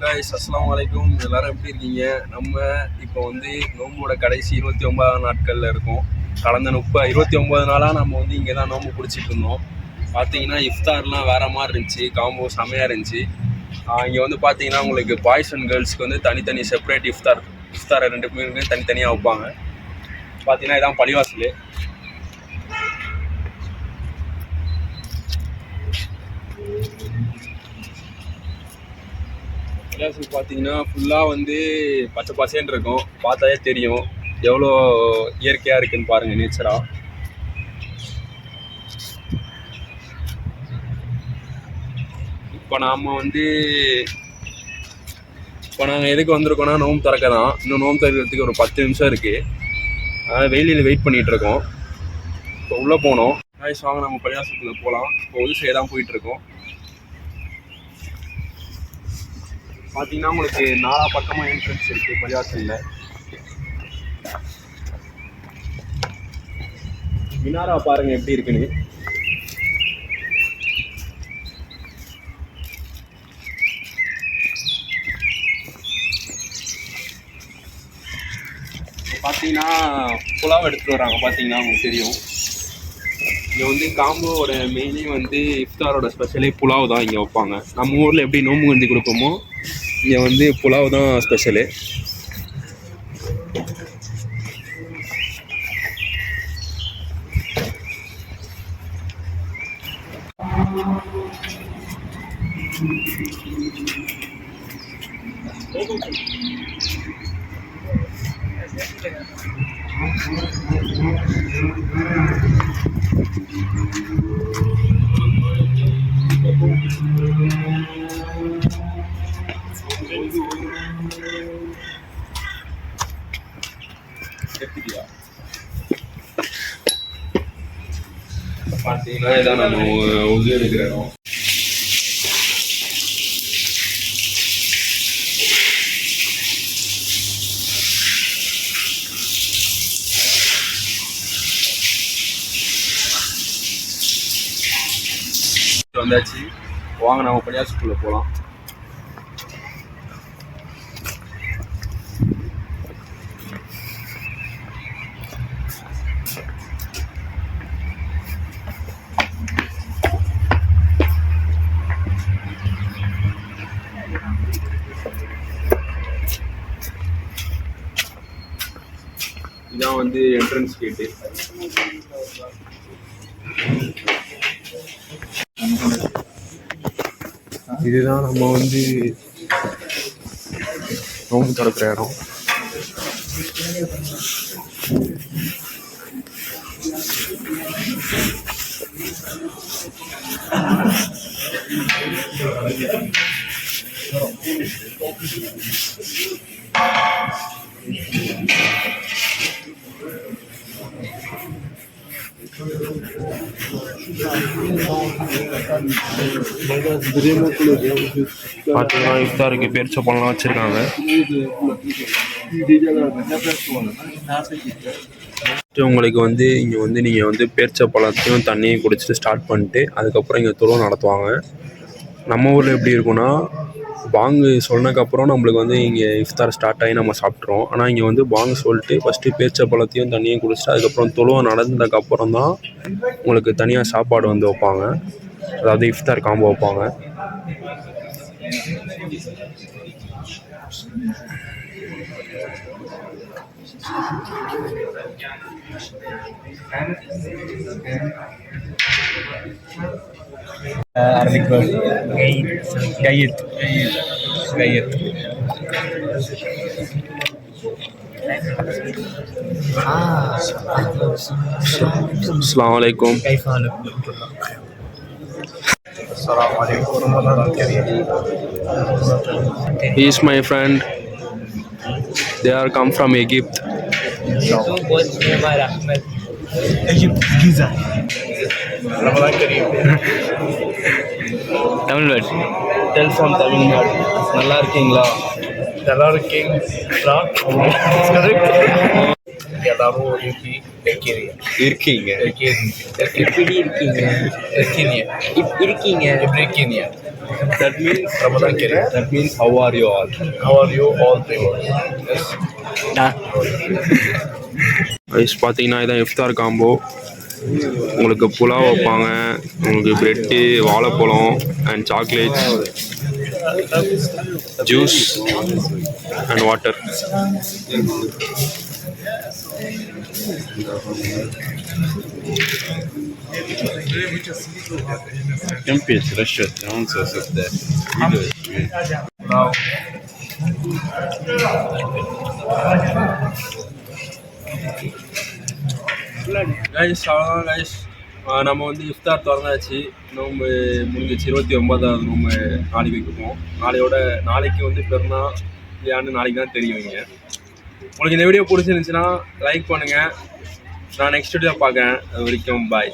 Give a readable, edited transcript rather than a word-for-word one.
guys, அஸ்ஸலாமு அலைக்கும். எல்லாரும் எப்படி இருக்கீங்க? நம்ம இப்போ வந்து நோம்போட கடைசி 29 நாட்களில் இருக்கோம். கடந்த 29 நாளாக நம்ம வந்து இங்கே தான் நோம்பு பிடிச்சிட்டு இருந்தோம். பார்த்தீங்கன்னா இஃப்தார்லாம் வேறு மாதிரி இருந்துச்சு, காம்போ செம்மையாக இருந்துச்சு. இங்கே வந்து பார்த்தீங்கன்னா உங்களுக்கு பாய்ஸ் அண்ட் கேர்ள்ஸ்க்கு வந்து தனித்தனி செப்பரேட் இஃப்தாரை 2 பேருக்கு தனித்தனியாக வைப்பாங்க. பார்த்தீங்கன்னா இதான் பள்ளிவாசல். பார்த்தீங்கன்னா ஃபுல்லாக வந்து பச்சை பசேன்னு இருக்கும். பார்த்தாலே தெரியும் எவ்வளோ இயற்கையாக இருக்குன்னு பாருங்கள், நேச்சராக. இப்போ நாங்கள் எதுக்கு வந்திருக்கோன்னா நோம்பு திறக்க தான். இன்னும் நோம்பு திறக்கிறதுக்கு ஒரு 10 நிமிஷம் இருக்குது. அதனால் வெயிலில் வெயிட் பண்ணிகிட்ருக்கோம். இப்போ உள்ளே போனோம். வாங்க நம்ம பள்ளிவாசலுக்குள்ளே போகலாம். இப்போ ஒரு சைடு தான் போயிட்டுருக்கோம். பார்த்தீங்கன்னா உங்களுக்கு 4 பக்கமாக என்ட்ரன்ஸ் இருக்குது பள்ளிவாசலில். மினாரா பாருங்கள் எப்படி இருக்குன்னு. பார்த்தீங்கன்னா புலாவ் எடுத்துகிட்டு வராங்க. பார்த்தீங்கன்னா உங்களுக்கு தெரியும். இங்கே வந்து காம்போவோட மெயினே வந்து இஃப்தாரோட ஸ்பெஷலே புலாவ் தான் இங்கே வைப்பாங்க. நம்ம ஊரில் எப்படி நோம்பு கஞ்சி கொடுப்போமோ இங்கே வந்து புலாவ் தான் ஸ்பெஷலு. பார்த்தீங்கன்னா இதான் நம்ம உது எடுக்கிற இடம். வந்தாச்சு. வாங்க நம்ம பள்ளிவாசலுக்குள்ள போகலாம். இதான் வந்து என்ட்ரன்ஸ் கேட்டு. இதுதான் நம்ம வந்து நோம்பு திறக்கிற இடம். பார்த்தீங்கன்னா இஃப்தாருக்கு பேரிச்சம்பழம்லாம் வச்சுருக்காங்க. உங்களுக்கு வந்து இங்கே வந்து நீங்கள் வந்து பேரிச்சம்பழத்தையும் தண்ணியும் குடிச்சிட்டு ஸ்டார்ட் பண்ணிட்டு அதுக்கப்புறம் இங்கே தொழுகை நடத்துவாங்க. நம்ம ஊரில் எப்படி இருக்குன்னா பாங்கு சொன்னதுக்கப்புறம் நம்மளுக்கு வந்து இங்கே இஃப்தார் ஸ்டார்ட் ஆகி நம்ம சாப்பிட்ருவோம். ஆனால் இங்கே வந்து பாங்கு சொல்லிட்டு ஃபஸ்ட்டு பேரிச்சம்பழத்தையும் தண்ணியும் குடிச்சிட்டு அதுக்கப்புறம் தொழுகை நடந்ததுக்கப்புறம் தான் உங்களுக்கு தனியாக சாப்பாடு வந்து வைப்பாங்க. அதாவது இஃப்தார் காம்போ வைப்பாங்க. عربيك بقى جيد جيد جيد. السلام عليكم. كيف حالك؟ السلام عليكم ورحمة الله وبركاته. He is my friend. They are come from Egypt. Egypt Giza. رمضان كريم. Tamil Nadu. Tell from Tamil Nadu. நல்லா இருக்கீங்களா? நல்லா இருக்கீங்களா? எல்லாரும் இருக்கீங்க. எப்படி இருக்கீங்க? இருக்கீங்க. எப்படி இருக்கீங்க? That means Ramadan Kareem. that means how are you all? How are you all people? Yes. Rice பார்த்தீங்கன்னா இதான் இஃப்தார் காம்போ. உங்களுக்கு புலாவ் வைப்பாங்க, உங்களுக்கு ப்ரெட்டு, வாழைப்பழம் and chocolates, juice and water. Tem peixe, rachete, não sei se é Now, guys அவ்வளோதான் guys. நம்ம வந்து இஃப்தார் திறந்தாச்சு. நோம்பு முடிஞ்சிச்சு. 29வது நோம்பு நாளைக்கு வைப்போம். நாளைக்கு வந்து பெருநாள் இல்லையான்னு நாளைக்கு தான் தெரியும். இங்கே உங்களுக்கு இந்த வீடியோ பிடிச்சிருந்துச்சுன்னா லைக் பண்ணுங்கள். நான் நெக்ஸ்ட் வீடியோ பார்க்குறேன். அது வரைக்கும் பாய்.